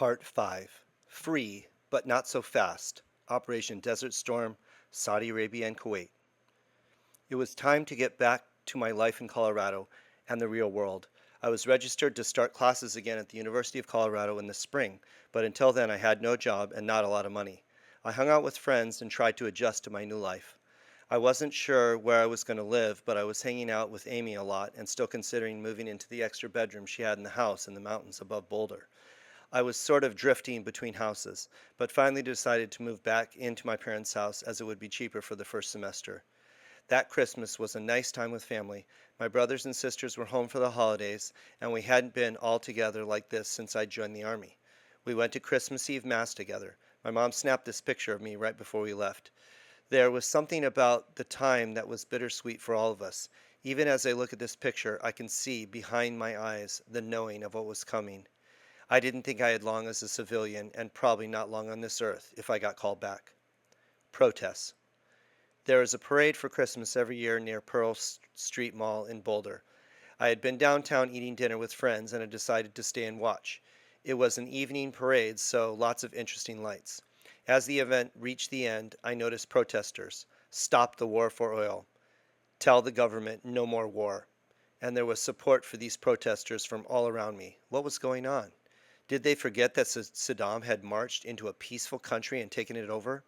Part 5. Free, but not so fast. Operation Desert Storm, Saudi Arabia and Kuwait. It was time to get back to my life in Colorado and the real world. I was registered to start classes again at the University of Colorado in the spring, but until then I had no job and not a lot of money. I hung out with friends and tried to adjust to my new life. I wasn't sure where I was going to live, but I was hanging out with Amy a lot and still considering moving into the extra bedroom she had in the house in the mountains above Boulder. I was sort of drifting between houses, but finally decided to move back into my parents' house as it would be cheaper for the first semester. That Christmas was a nice time with family. My brothers and sisters were home for the holidays, and we hadn't been all together like this since I joined the Army. We went to Christmas Eve Mass together. My mom snapped this picture of me right before we left. There was something about the time that was bittersweet for all of us. Even as I look at this picture, I can see behind my eyes the knowing of what was coming. I didn't think I had long as a civilian, and probably not long on this earth if I got called back. Protests. There is a parade for Christmas every year near Pearl Street Mall in Boulder. I had been downtown eating dinner with friends and had decided to stay and watch. It was an evening parade, so lots of interesting lights. As the event reached the end, I noticed protesters. Stop the war for oil. Tell the government no more war. And there was support for these protesters from all around me. What was going on? Did they forget that Saddam had marched into a peaceful country and taken it over?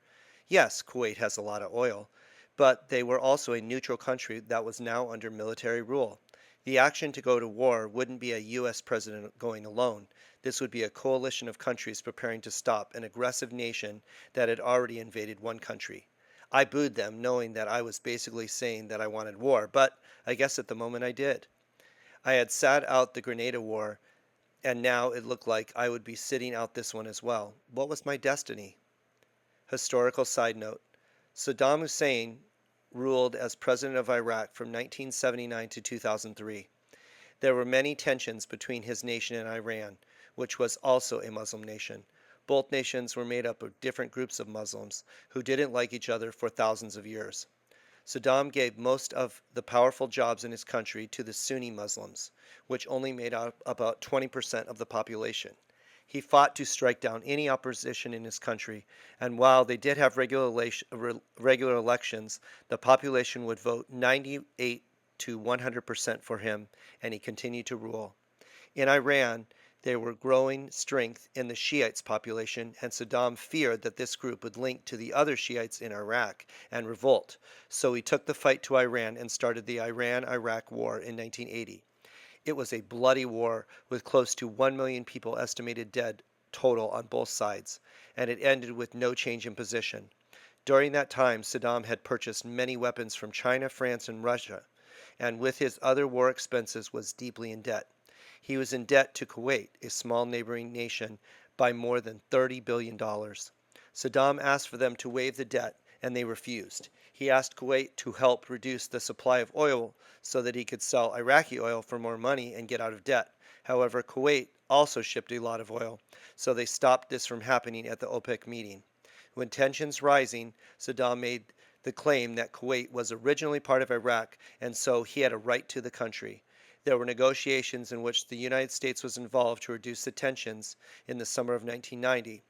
Yes, Kuwait has a lot of oil, but they were also a neutral country that was now under military rule. The action to go to war wouldn't be a U.S. president going alone. This would be a coalition of countries preparing to stop an aggressive nation that had already invaded one country. I booed them, knowing that I was basically saying that I wanted war, but I guess at the moment I did. I had sat out the Grenada War, and now it looked like I would be sitting out this one as well. What was my destiny? Historical side note. Saddam Hussein ruled as president of Iraq from 1979 to 2003. There were many tensions between his nation and Iran, which was also a Muslim nation. Both nations were made up of different groups of Muslims who didn't like each other for thousands of years. Saddam gave most of the powerful jobs in his country to the Sunni Muslims, which only made up about 20% of the population. He fought to strike down any opposition in his country, and while they did have regular elections, the population would vote 98 to 100% for him, and he continued to rule. In Iran, there were growing strength in the Shiites population, and Saddam feared that this group would link to the other Shiites in Iraq and revolt. So he took the fight to Iran and started the Iran-Iraq War in 1980. It was a bloody war with close to 1 million people estimated dead total on both sides, and it ended with no change in position. During that time, Saddam had purchased many weapons from China, France, and Russia, and with his other war expenses was deeply in debt. He was in debt to Kuwait, a small neighboring nation, by more than $30 billion. Saddam asked for them to waive the debt, and they refused. He asked Kuwait to help reduce the supply of oil so that he could sell Iraqi oil for more money and get out of debt. However, Kuwait also shipped a lot of oil, so they stopped this from happening at the OPEC meeting. When tensions rising, Saddam made the claim that Kuwait was originally part of Iraq, and so he had a right to the country. There were negotiations in which the United States was involved to reduce the tensions in the summer of 1990.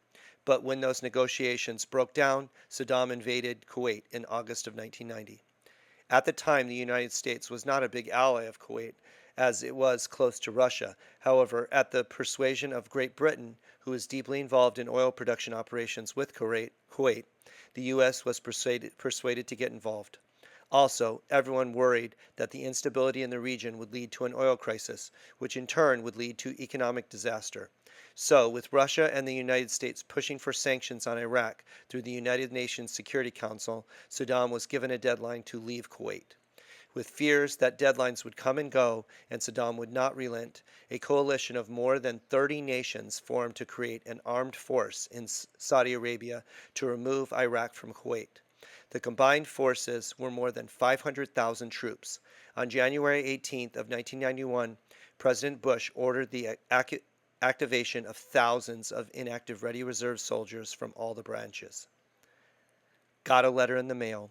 But when those negotiations broke down, Saddam invaded Kuwait in August of 1990. At the time, the United States was not a big ally of Kuwait, as it was close to Russia. However, at the persuasion of Great Britain, who was deeply involved in oil production operations with Kuwait, the U.S. was persuaded to get involved. Also, everyone worried that the instability in the region would lead to an oil crisis, which in turn would lead to economic disaster. So, with Russia and the United States pushing for sanctions on Iraq through the United Nations Security Council, Saddam was given a deadline to leave Kuwait. With fears that deadlines would come and go and Saddam would not relent, a coalition of more than 30 nations formed to create an armed force in Saudi Arabia to remove Iraq from Kuwait. The combined forces were more than 500,000 troops. On January 18th of 1991, President Bush ordered the activation of thousands of inactive ready reserve soldiers from all the branches. Got a letter in the mail.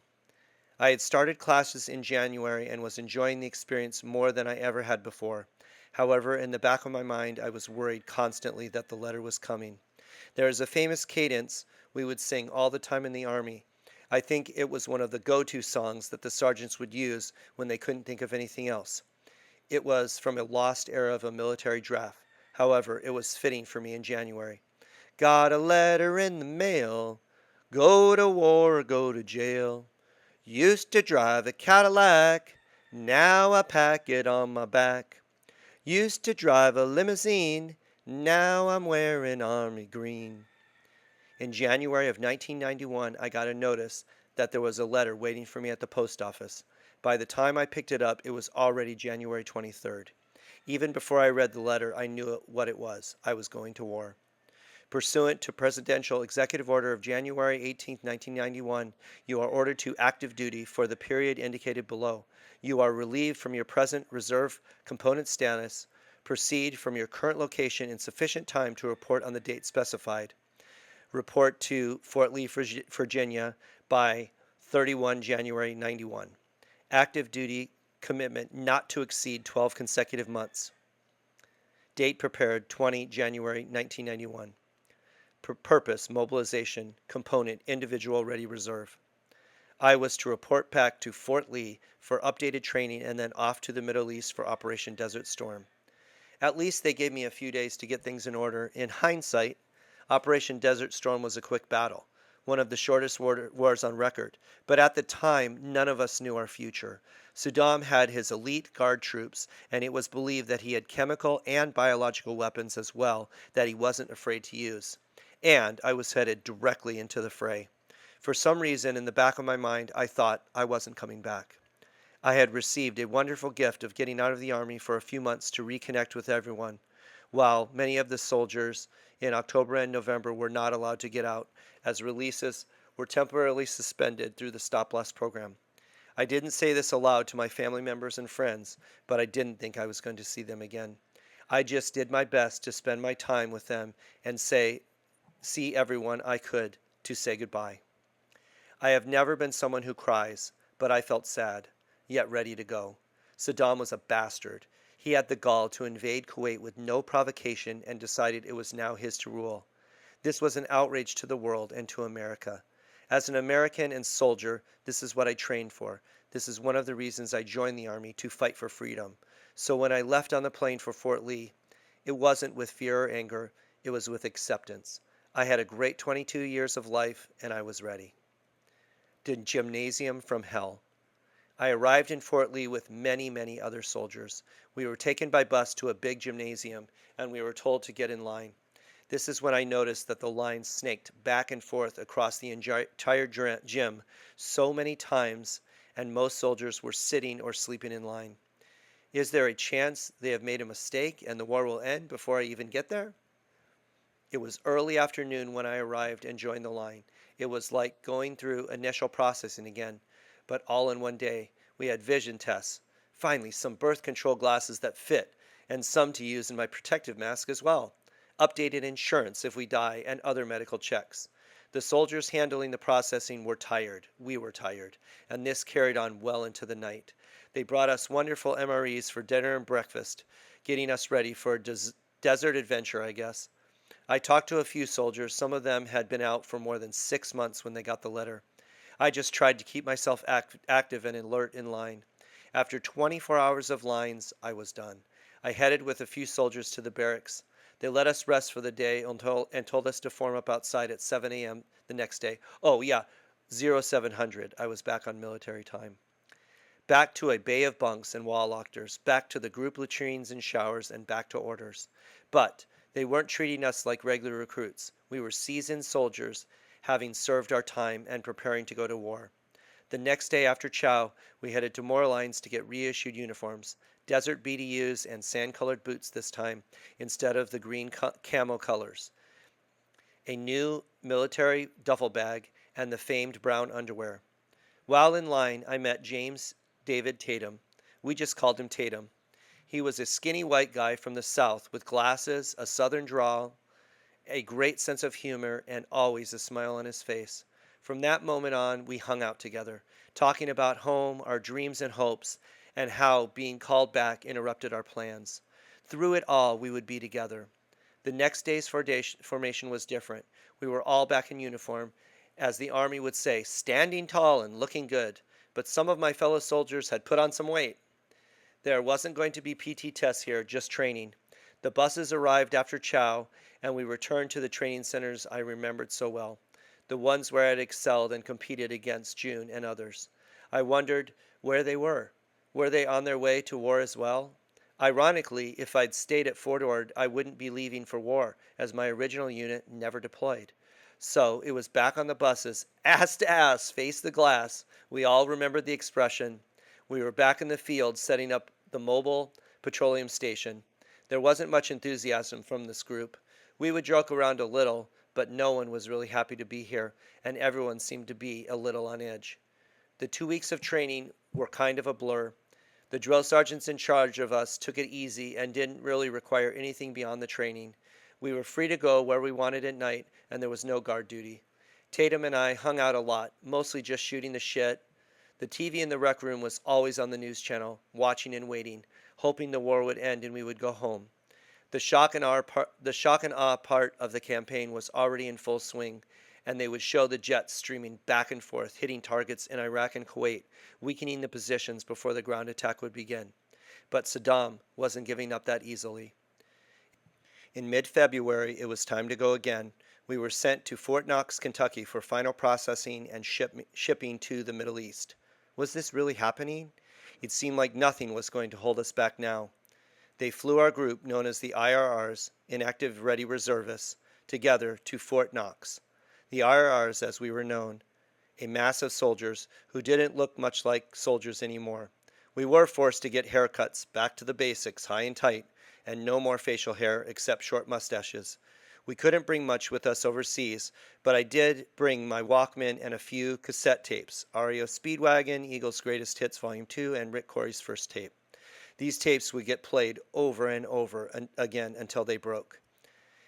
I had started classes in January and was enjoying the experience more than I ever had before. However, in the back of my mind, I was worried constantly that the letter was coming. There is a famous cadence we would sing all the time in the Army. I think it was one of the go-to songs that the sergeants would use when they couldn't think of anything else. It was from a lost era of a military draft. However, it was fitting for me in January. Got a letter in the mail. Go to war or go to jail. Used to drive a Cadillac. Now I pack it on my back. Used to drive a limousine. Now I'm wearing army green. In January of 1991, I got a notice that there was a letter waiting for me at the post office. By the time I picked it up, it was already January 23rd. Even before I read the letter, I knew what it was. I was going to war. Pursuant to Presidential Executive Order of January 18, 1991, you are ordered to active duty for the period indicated below. You are relieved from your present reserve component status. Proceed from your current location in sufficient time to report on the date specified. Report to Fort Lee, Virginia by 31 January 91. Active duty commitment not to exceed 12 consecutive months. Date prepared 20 January 1991. Purpose, mobilization, component, individual ready reserve. I was to report back to Fort Lee for updated training and then off to the Middle East for Operation Desert Storm. At least they gave me a few days to get things in order. In hindsight, Operation Desert Storm was a quick battle, one of the shortest wars on record. But at the time, none of us knew our future. Saddam had his elite guard troops, and it was believed that he had chemical and biological weapons as well that he wasn't afraid to use. And I was headed directly into the fray. For some reason, in the back of my mind, I thought I wasn't coming back. I had received a wonderful gift of getting out of the Army for a few months to reconnect with everyone, while many of the soldiers in October and November were not allowed to get out, as releases were temporarily suspended through the Stop Loss program. I didn't say this aloud to my family members and friends, but I didn't think I was going to see them again. I just did my best to spend my time with them and see everyone I could to say goodbye. I have never been someone who cries, but I felt sad, yet ready to go. Saddam was a bastard. He had the gall to invade Kuwait with no provocation and decided it was now his to rule. This was an outrage to the world and to America. As an American and soldier, this is what I trained for. This is one of the reasons I joined the Army, to fight for freedom. So when I left on the plane for Fort Lee, it wasn't with fear or anger, it was with acceptance. I had a great 22 years of life, and I was ready. The Gymnasium from Hell. I arrived in Fort Lee with many, many other soldiers. We were taken by bus to a big gymnasium, and we were told to get in line. This is when I noticed that the line snaked back and forth across the entire gym so many times, and most soldiers were sitting or sleeping in line. Is there a chance they have made a mistake and the war will end before I even get there? It was early afternoon when I arrived and joined the line. It was like going through initial processing again, but all in one day. We had vision tests, finally some birth control glasses that fit, and some to use in my protective mask as well. Updated insurance if we die, and other medical checks. The soldiers handling the processing were tired. We were tired, and this carried on well into the night. They brought us wonderful MREs for dinner and breakfast, getting us ready for a desert adventure, I guess. I talked to a few soldiers. Some of them had been out for more than 6 months when they got the letter. I just tried to keep myself active and alert in line. After 24 hours of lines, I was done. I headed with a few soldiers to the barracks. They let us rest for the day and told us to form up outside at 7 a.m. the next day. Oh, yeah, 0700. I was back on military time. Back to a bay of bunks and wall lockers, back to the group latrines and showers, and back to orders. But they weren't treating us like regular recruits. We were seasoned soldiers, having served our time and preparing to go to war. The next day after chow, we headed to more lines to get reissued uniforms, desert BDUs and sand-colored boots this time, instead of the green camo colors, a new military duffel bag, and the famed brown underwear. While in line, I met James David Tatum. We just called him Tatum. He was a skinny white guy from the South with glasses, a southern drawl, a great sense of humor, and always a smile on his face. From that moment on, we hung out together, talking about home, our dreams and hopes, and how being called back interrupted our plans. Through it all, we would be together. The next day's formation was different. We were all back in uniform, as the Army would say, standing tall and looking good. But some of my fellow soldiers had put on some weight. There wasn't going to be PT tests here, just training. The buses arrived after chow, and we returned to the training centers I remembered so well, the ones where I had excelled and competed against June and others. I wondered where they were. Were they on their way to war as well? Ironically, if I'd stayed at Fort Ord, I wouldn't be leaving for war, as my original unit never deployed. So it was back on the buses, ass to ass, face the glass. We all remembered the expression. We were back in the field setting up the mobile petroleum station. There wasn't much enthusiasm from this group. We would joke around a little, but no one was really happy to be here, and everyone seemed to be a little on edge. The 2 weeks of training were kind of a blur. The drill sergeants in charge of us took it easy and didn't really require anything beyond the training. We were free to go where we wanted at night, and there was no guard duty. Tatum and I hung out a lot, mostly just shooting the shit. The TV in the rec room was always on the news channel, watching and waiting, hoping the war would end and we would go home. The shock and awe part of the campaign was already in full swing, and they would show the jets streaming back and forth, hitting targets in Iraq and Kuwait, weakening the positions before the ground attack would begin. But Saddam wasn't giving up that easily. In mid-February, it was time to go again. We were sent to Fort Knox, Kentucky for final processing and shipping to the Middle East. Was this really happening? It seemed like nothing was going to hold us back now. They flew our group, known as the IRRs, Inactive Ready Reservists, together to Fort Knox. The IRRs, as we were known, a mass of soldiers who didn't look much like soldiers anymore. We were forced to get haircuts, back to the basics, high and tight, and no more facial hair except short mustaches. We couldn't bring much with us overseas, but I did bring my Walkman and a few cassette tapes, REO Speedwagon, Eagles' Greatest Hits Volume 2, and Rick Corey's first tape. These tapes would get played over and over again until they broke.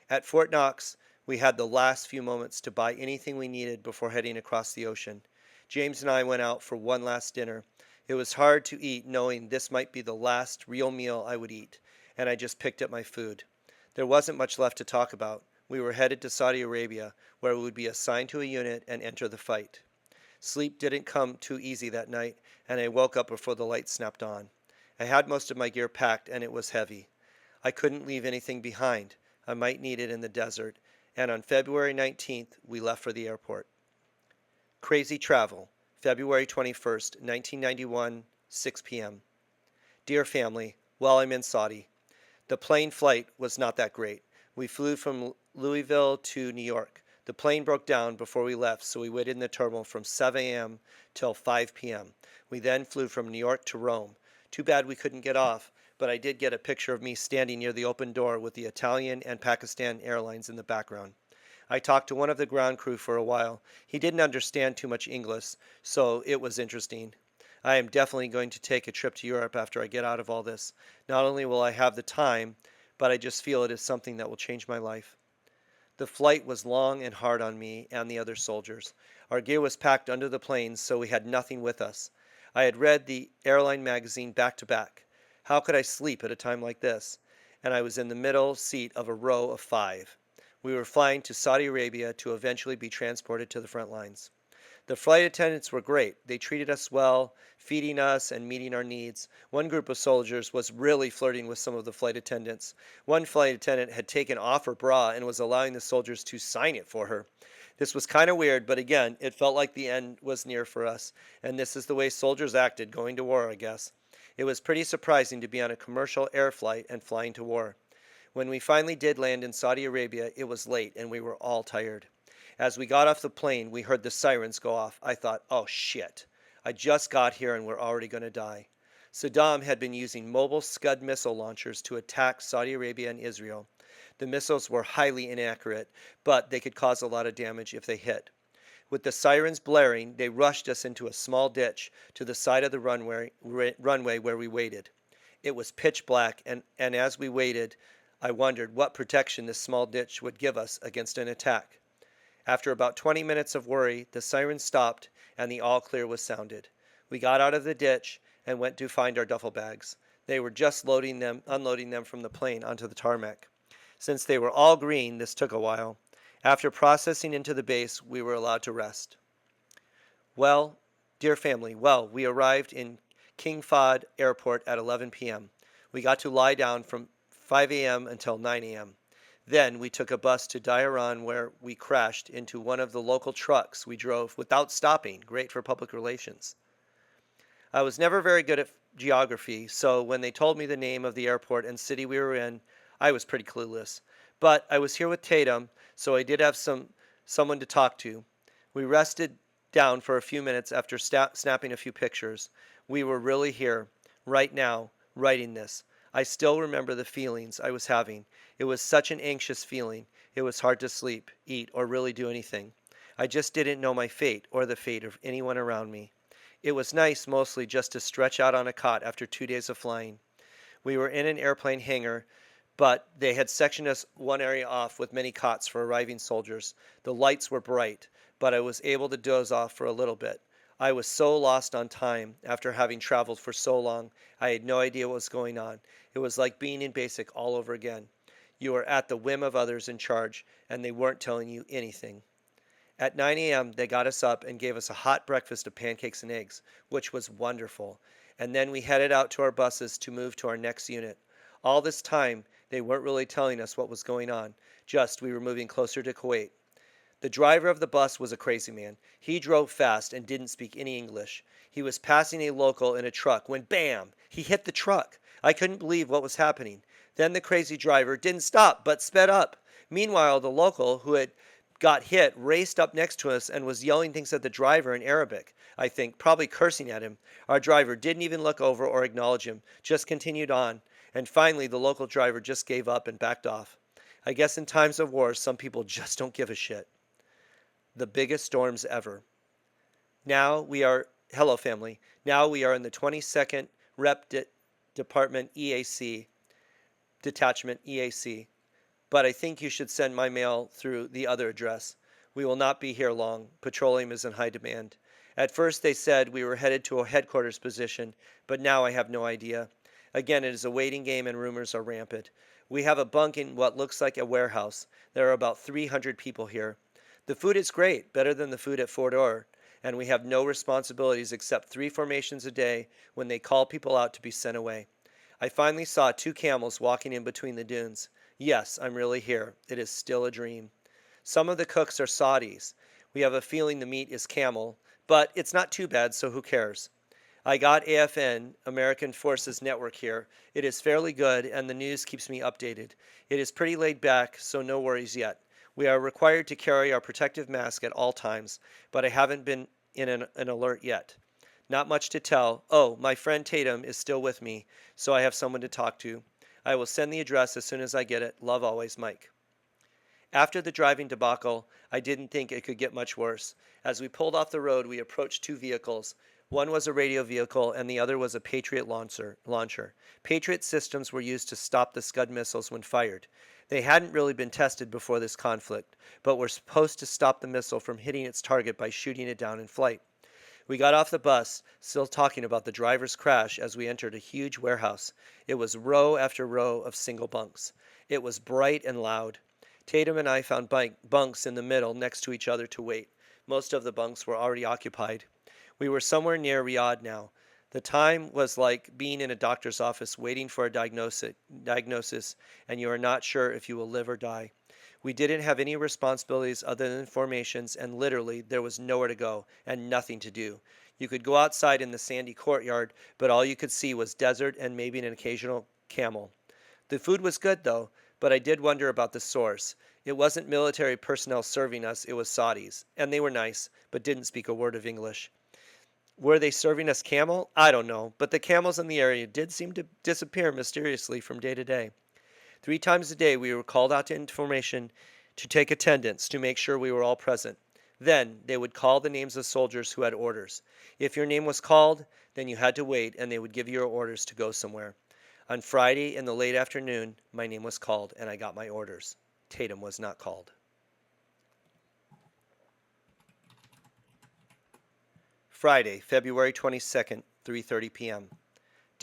At Fort Knox, we had the last few moments to buy anything we needed before heading across the ocean. James and I went out for one last dinner. It was hard to eat knowing this might be the last real meal I would eat, and I just picked up my food. There wasn't much left to talk about. We were headed to Saudi Arabia, where we would be assigned to a unit and enter the fight. Sleep didn't come too easy that night, and I woke up before the lights snapped on. I had most of my gear packed, and it was heavy. I couldn't leave anything behind. I might need it in the desert, and on February 19th, we left for the airport. Crazy Travel, February 21st, 1991, 6 p.m. Dear family, while I'm in Saudi, the plane flight was not that great. We flew from Louisville to New York. The plane broke down before we left, so we waited in the terminal from 7 a.m. till 5 p.m. We then flew from New York to Rome. Too bad we couldn't get off, but I did get a picture of me standing near the open door with the Italian and Pakistan Airlines in the background. I talked to one of the ground crew for a while. He didn't understand too much English, so it was interesting. I am definitely going to take a trip to Europe after I get out of all this. Not only will I have the time, but I just feel it is something that will change my life. The flight was long and hard on me and the other soldiers. Our gear was packed under the planes, so we had nothing with us. I had read the airline magazine back to back. How could I sleep at a time like this? And I was in the middle seat of a row of 5. We were flying to Saudi Arabia to eventually be transported to the front lines. The flight attendants were great. They treated us well, feeding us and meeting our needs. One group of soldiers was really flirting with some of the flight attendants. One flight attendant had taken off her bra and was allowing the soldiers to sign it for her. This was kind of weird, but again, it felt like the end was near for us, and this is the way soldiers acted going to war, I guess. It was pretty surprising to be on a commercial air flight and flying to war. When we finally did land in Saudi Arabia, it was late and we were all tired. As we got off the plane, we heard the sirens go off. I thought, oh shit, I just got here and we're already going to die. Saddam had been using mobile Scud missile launchers to attack Saudi Arabia and Israel. The missiles were highly inaccurate, but they could cause a lot of damage if they hit. With the sirens blaring, they rushed us into a small ditch to the side of the runway where we waited. It was pitch black, and as we waited, I wondered what protection this small ditch would give us against an attack. After about 20 minutes of worry, the siren stopped and the all clear was sounded. We got out of the ditch and went to find our duffel bags. They were just unloading them from the plane onto the tarmac. Since they were all green, this took a while. After processing into the base, we were allowed to rest. Well, dear family, we arrived in King Fahd Airport at 11 p.m. We got to lie down from 5 a.m. until 9 a.m. Then we took a bus to Dairan where we crashed into one of the local trucks we drove without stopping. Great for public relations. I was never very good at geography, so when they told me the name of the airport and city we were in, I was pretty clueless. But I was here with Tatum, so I did have someone to talk to. We rested down for a few minutes after snapping a few pictures. We were really here, right now, writing this. I still remember the feelings I was having. It was such an anxious feeling. It was hard to sleep, eat, or really do anything. I just didn't know my fate or the fate of anyone around me. It was nice mostly just to stretch out on a cot after 2 days of flying. We were in an airplane hangar, but they had sectioned us one area off with many cots for arriving soldiers. The lights were bright, but I was able to doze off for a little bit. I was so lost on time after having traveled for so long. I had no idea what was going on. It was like being in basic all over again. You were at the whim of others in charge, and they weren't telling you anything. At 9 a.m., they got us up and gave us a hot breakfast of pancakes and eggs, which was wonderful. And then we headed out to our buses to move to our next unit. All this time, they weren't really telling us what was going on, just we were moving closer to Kuwait. The driver of the bus was a crazy man. He drove fast and didn't speak any English. He was passing a local in a truck when bam! He hit the truck. I couldn't believe what was happening. Then the crazy driver didn't stop but sped up. Meanwhile, the local who had got hit raced up next to us and was yelling things at the driver in Arabic, I think, probably cursing at him. Our driver didn't even look over or acknowledge him, just continued on. And finally, the local driver just gave up and backed off. I guess in times of war, some people just don't give a shit. The biggest storms ever. Hello family, now we are in the 22nd Rep Department EAC, Detachment EAC. But I think you should send my mail through the other address. We will not be here long. Petroleum is in high demand. At first they said we were headed to a headquarters position, but now I have no idea. Again, it is a waiting game and rumors are rampant. We have a bunk in what looks like a warehouse. There are about 300 people here. The food is great, better than the food at Fort Ord, and we have no responsibilities except 3 formations a day when they call people out to be sent away. I finally saw 2 camels walking in between the dunes. Yes, I'm really here. It is still a dream. Some of the cooks are Saudis. We have a feeling the meat is camel, but it's not too bad, so who cares? I got AFN, American Forces Network here. It is fairly good, and the news keeps me updated. It is pretty laid back, so no worries yet. We are required to carry our protective mask at all times, but I haven't been in an alert yet. Not much to tell. Oh, my friend Tatum is still with me, so I have someone to talk to. I will send the address as soon as I get it. Love always, Mike. After the driving debacle, I didn't think it could get much worse. As we pulled off the road, we approached 2 vehicles. One was a radio vehicle and the other was a Patriot launcher. Patriot systems were used to stop the Scud missiles when fired. They hadn't really been tested before this conflict, but were supposed to stop the missile from hitting its target by shooting it down in flight. We got off the bus, still talking about the driver's crash as we entered a huge warehouse. It was row after row of single bunks. It was bright and loud. Tatum and I found bunks in the middle next to each other to wait. Most of the bunks were already occupied. We were somewhere near Riyadh now. The time was like being in a doctor's office waiting for a diagnosis, and you are not sure if you will live or die. We didn't have any responsibilities other than formations, and literally there was nowhere to go and nothing to do. You could go outside in the sandy courtyard, but all you could see was desert and maybe an occasional camel. The food was good though, but I did wonder about the source. It wasn't military personnel serving us, it was Saudis, and they were nice, but didn't speak a word of English. Were they serving us camel? I don't know, but the camels in the area did seem to disappear mysteriously from day to day. 3 times a day we were called out to information to take attendance to make sure we were all present. Then they would call the names of soldiers who had orders. If your name was called, then you had to wait and they would give you your orders to go somewhere. On Friday in the late afternoon, my name was called and I got my orders. Tatum was not called. Friday, February 22nd, 3:30 p.m.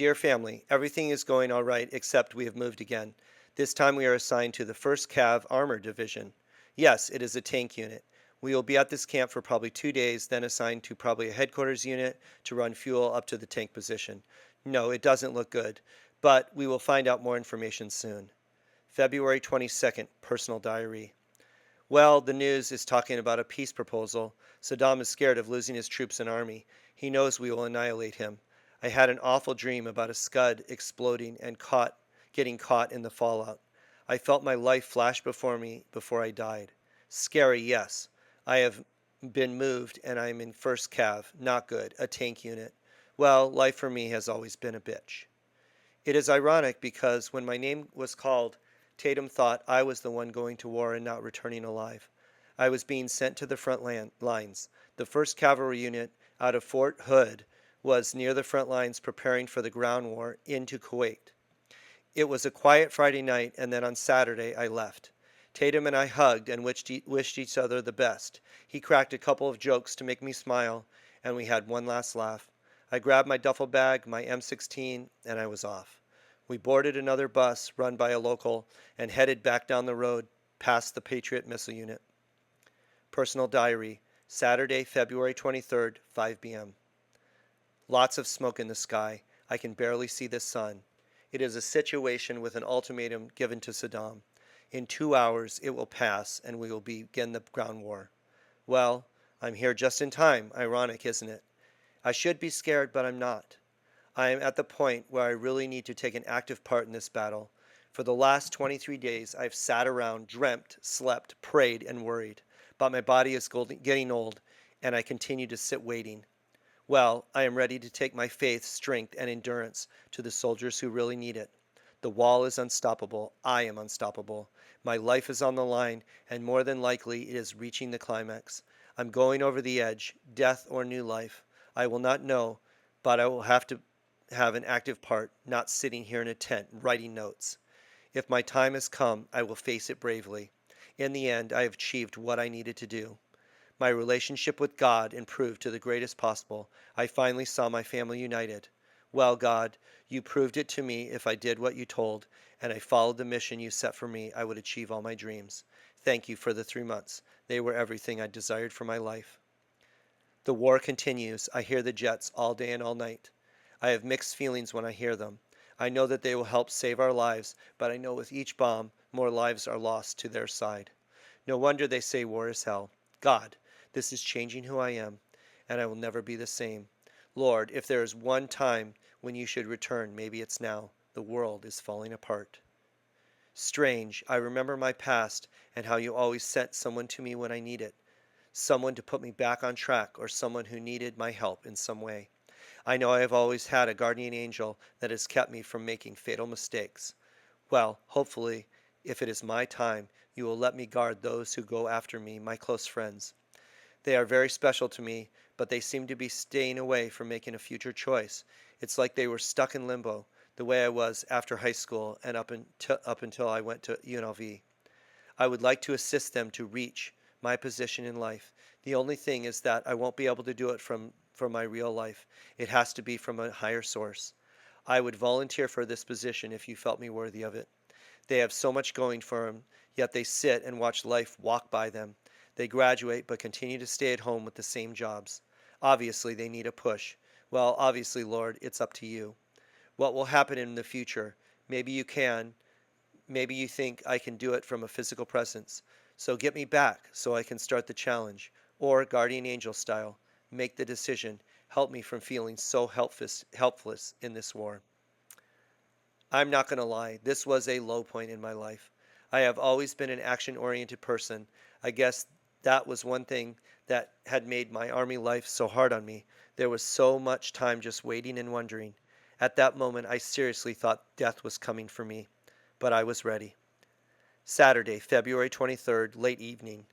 Dear family, everything is going all right except we have moved again. This time we are assigned to the 1st Cav Armor Division. Yes, it is a tank unit. We will be at this camp for probably 2 days, then assigned to probably a headquarters unit to run fuel up to the tank position. No, it doesn't look good, but we will find out more information soon. February 22nd, personal diary. Well, the news is talking about a peace proposal. Saddam is scared of losing his troops and army. He knows we will annihilate him. I had an awful dream about a Scud exploding and getting caught in the fallout. I felt my life flash before me before I died. Scary, yes. I have been moved and I am in 1st Cav. Not good. A tank unit. Well, life for me has always been a bitch. It is ironic because when my name was called, Tatum thought I was the one going to war and not returning alive. I was being sent to the front lines. The 1st Cavalry Unit out of Fort Hood was near the front lines preparing for the ground war into Kuwait. It was a quiet Friday night, and then on Saturday I left. Tatum and I hugged and wished each other the best. He cracked a couple of jokes to make me smile, and we had one last laugh. I grabbed my duffel bag, my M16, and I was off. We boarded another bus run by a local and headed back down the road past the Patriot missile unit. Personal diary, Saturday, February 23rd, 5 p.m. Lots of smoke in the sky. I can barely see the sun. It is a situation with an ultimatum given to Saddam. In 2 hours it will pass and we will begin the ground war. Well, I'm here just in time. Ironic, isn't it? I should be scared, but I'm not. I am at the point where I really need to take an active part in this battle. For the last 23 days, I've sat around, dreamt, slept, prayed, and worried. But my body is getting old, and I continue to sit waiting. Well, I am ready to take my faith, strength, and endurance to the soldiers who really need it. The wall is unstoppable. I am unstoppable. My life is on the line, and more than likely it is reaching the climax. I'm going over the edge, death or new life. I will not know, but I will have to have an active part, not sitting here in a tent writing notes. If my time has come, I will face it bravely. In the end, I have achieved what I needed to do. My relationship with God improved to the greatest possible. I finally saw my family united. Well, God, you proved it to me if I did what you told, and I followed the mission you set for me, I would achieve all my dreams. Thank you for the 3 months. They were everything I desired for my life. The war continues. I hear the jets all day and all night. I have mixed feelings when I hear them. I know that they will help save our lives, but I know with each bomb, more lives are lost to their side. No wonder they say war is hell. God, this is changing who I am, and I will never be the same. Lord, if there is one time when you should return, maybe it's now. The world is falling apart. Strange, I remember my past and how you always sent someone to me when I need it. Someone to put me back on track or someone who needed my help in some way. I know I have always had a guardian angel that has kept me from making fatal mistakes. Well, hopefully, if it is my time, you will let me guard those who go after me, my close friends. They are very special to me, but they seem to be staying away from making a future choice. It's like they were stuck in limbo, the way I was after high school and up until I went to UNLV. I would like to assist them to reach my position in life. The only thing is that I won't be able to do it from my real life. It has to be from a higher source. I would volunteer for this position if you felt me worthy of it. They have so much going for them, yet they sit and watch life walk by them. They graduate but continue to stay at home with the same jobs. Obviously, they need a push. Well, obviously, Lord, it's up to you. What will happen in the future? Maybe you can. Maybe you think I can do it from a physical presence. So get me back so I can start the challenge. Or, guardian angel style, make the decision. Help me from feeling so helpless in this war. I'm not going to lie, this was a low point in my life. I have always been an action-oriented person. I guess that was one thing that had made my army life so hard on me. There was so much time just waiting and wondering. At that moment, I seriously thought death was coming for me, but I was ready. Saturday, February 23rd, late evening.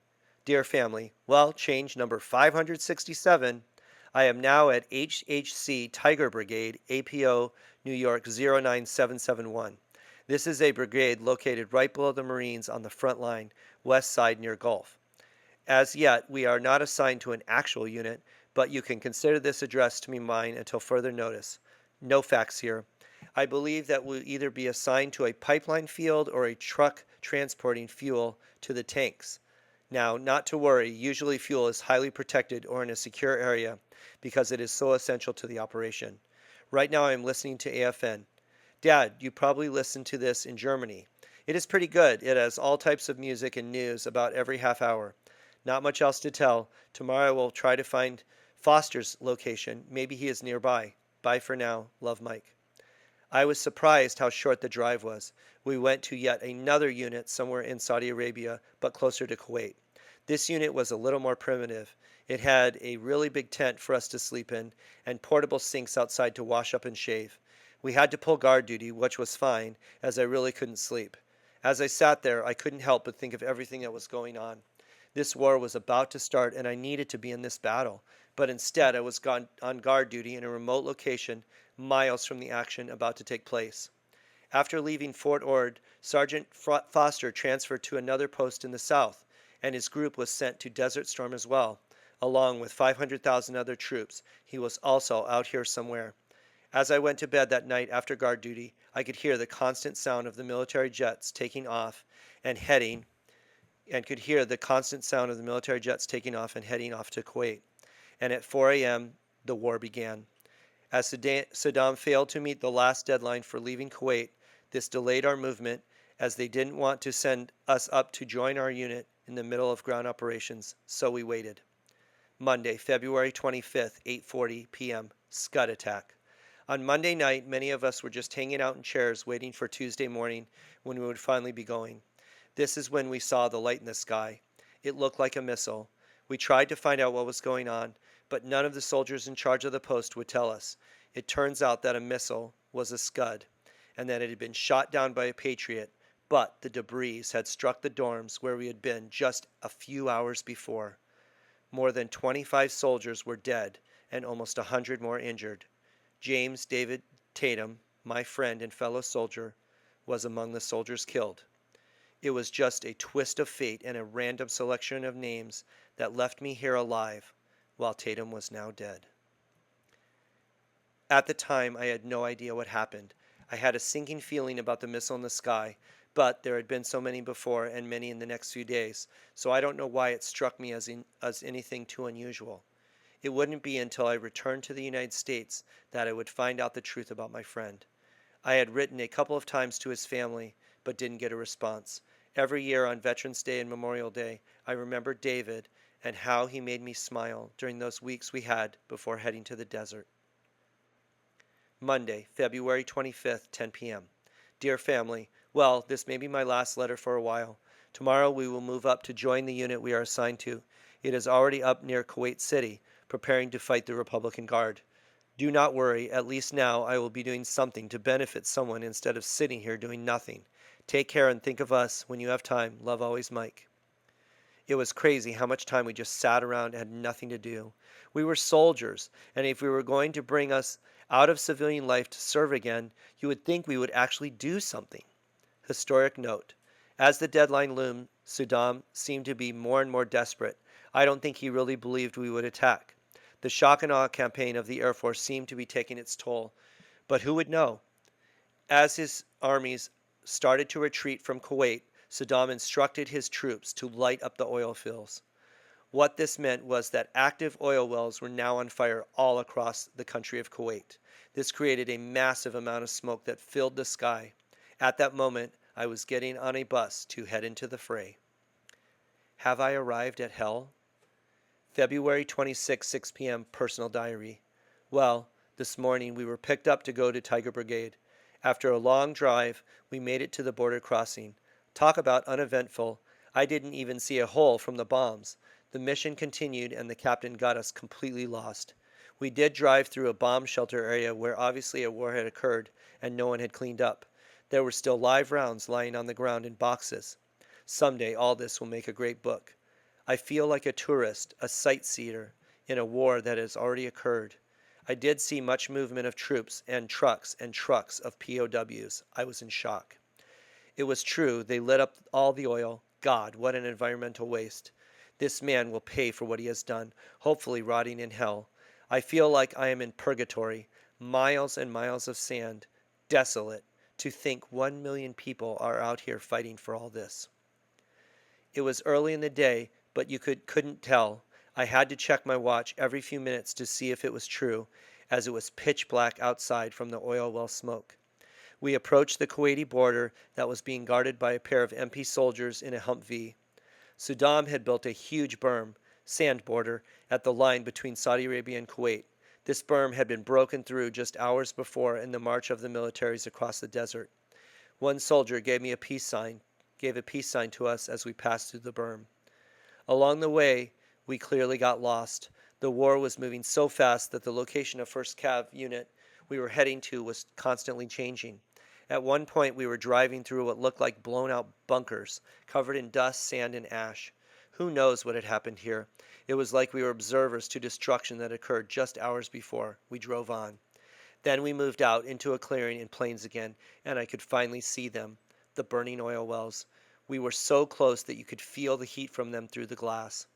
Dear family, well, change number 567. I am now at HHC Tiger Brigade, APO, New York 09771. This is a brigade located right below the Marines on the front line, west side near Gulf. As yet, we are not assigned to an actual unit, but you can consider this address to be mine until further notice. No facts here. I believe that we'll either be assigned to a pipeline field or a truck transporting fuel to the tanks. Now, not to worry, usually fuel is highly protected or in a secure area because it is so essential to the operation. Right now, I'm listening to AFN. Dad, you probably listen to this in Germany. It is pretty good. It has all types of music and news about every half hour. Not much else to tell. Tomorrow we'll try to find Foster's location. Maybe he is nearby. Bye for now. Love, Mike. I was surprised how short the drive was. We went to yet another unit somewhere in Saudi Arabia, but closer to Kuwait. This unit was a little more primitive. It had a really big tent for us to sleep in and portable sinks outside to wash up and shave. We had to pull guard duty, which was fine, as I really couldn't sleep. As I sat there, I couldn't help but think of everything that was going on. This war was about to start, and I needed to be in this battle. But instead, I was on guard duty in a remote location, miles from the action about to take place. After leaving Fort Ord, Sergeant Foster transferred to another post in the south, and his group was sent to Desert Storm as well. Along with 500,000 other troops, he was also out here somewhere. As I went to bed that night after guard duty, I could hear the constant sound of the military jets taking off and heading and could hear the constant sound of the military jets taking off and heading off to Kuwait. And at 4 a.m., the war began. As Saddam failed to meet the last deadline for leaving Kuwait, this delayed our movement as they didn't want to send us up to join our unit in the middle of ground operations, so we waited. Monday, February 25th, 8:40 p.m., Scud attack. On Monday night, many of us were just hanging out in chairs waiting for Tuesday morning when we would finally be going. This is when we saw the light in the sky. It looked like a missile. We tried to find out what was going on, but none of the soldiers in charge of the post would tell us. It turns out that a missile was a Scud, and that it had been shot down by a Patriot, but the debris had struck the dorms where we had been just a few hours before. More than 25 soldiers were dead, and almost 100 more injured. James David Tatum, my friend and fellow soldier, was among the soldiers killed. It was just a twist of fate and a random selection of names that left me here alive, while Tatum was now dead. At the time, I had no idea what happened. I had a sinking feeling about the missile in the sky, but there had been so many before and many in the next few days, so I don't know why it struck me as anything too unusual. It wouldn't be until I returned to the United States that I would find out the truth about my friend. I had written a couple of times to his family, but didn't get a response. Every year on Veterans Day and Memorial Day, I remember David and how he made me smile during those weeks we had before heading to the desert. Monday, February 25th, 10 p.m. Dear family, well, this may be my last letter for a while. Tomorrow we will move up to join the unit we are assigned to. It is already up near Kuwait City, preparing to fight the Republican Guard. Do not worry, at least now I will be doing something to benefit someone instead of sitting here doing nothing. Take care and think of us when you have time. Love always, Mike. It was crazy how much time we just sat around and had nothing to do. We were soldiers, and if we were going to bring us out of civilian life to serve again, you would think we would actually do something. Historic note. As the deadline loomed, Saddam seemed to be more and more desperate. I don't think he really believed we would attack. The shock and awe campaign of the Air Force seemed to be taking its toll. But who would know? As his armies started to retreat from Kuwait, Saddam instructed his troops to light up the oil fields. What this meant was that active oil wells were now on fire all across the country of Kuwait. This created a massive amount of smoke that filled the sky. At that moment, I was getting on a bus to head into the fray. Have I arrived at hell? February 26, 6 p.m. Personal diary. Well, this morning we were picked up to go to Tiger Brigade. After a long drive, we made it to the border crossing. Talk about uneventful. I didn't even see a hole from the bombs. The mission continued and the captain got us completely lost. We did drive through a bomb shelter area where obviously a war had occurred and no one had cleaned up. There were still live rounds lying on the ground in boxes. Someday all this will make a great book. I feel like a tourist, a sightseer, in a war that has already occurred. I did see much movement of troops and trucks of POWs. I was in shock. It was true, they lit up all the oil. God, what an environmental waste. This man will pay for what he has done, hopefully rotting in hell. I feel like I am in purgatory, miles and miles of sand, desolate to think 1 million people are out here fighting for all this. It was early in the day, but you couldn't tell. I had to check my watch every few minutes to see if it was true, as it was pitch black outside from the oil well smoke. We approached the Kuwaiti border that was being guarded by a pair of MP soldiers in a Humvee. Saddam had built a huge berm, sand border, at the line between Saudi Arabia and Kuwait. This berm had been broken through just hours before in the march of the militaries across the desert. One soldier gave a peace sign to us as we passed through the berm. Along the way, we clearly got lost. The war was moving so fast that the location of 1st Cav unit we were heading to was constantly changing. At one point, we were driving through what looked like blown out bunkers, covered in dust, sand, and ash. Who knows what had happened here? It was like we were observers to destruction that occurred just hours before. We drove on. Then we moved out into a clearing in plains again, and I could finally see them, the burning oil wells. We were so close that you could feel the heat from them through the glass.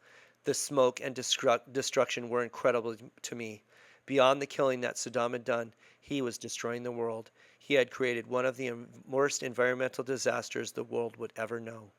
The smoke and destruction were incredible to me. Beyond the killing that Saddam had done, he was destroying the world. He had created one of the worst environmental disasters the world would ever know.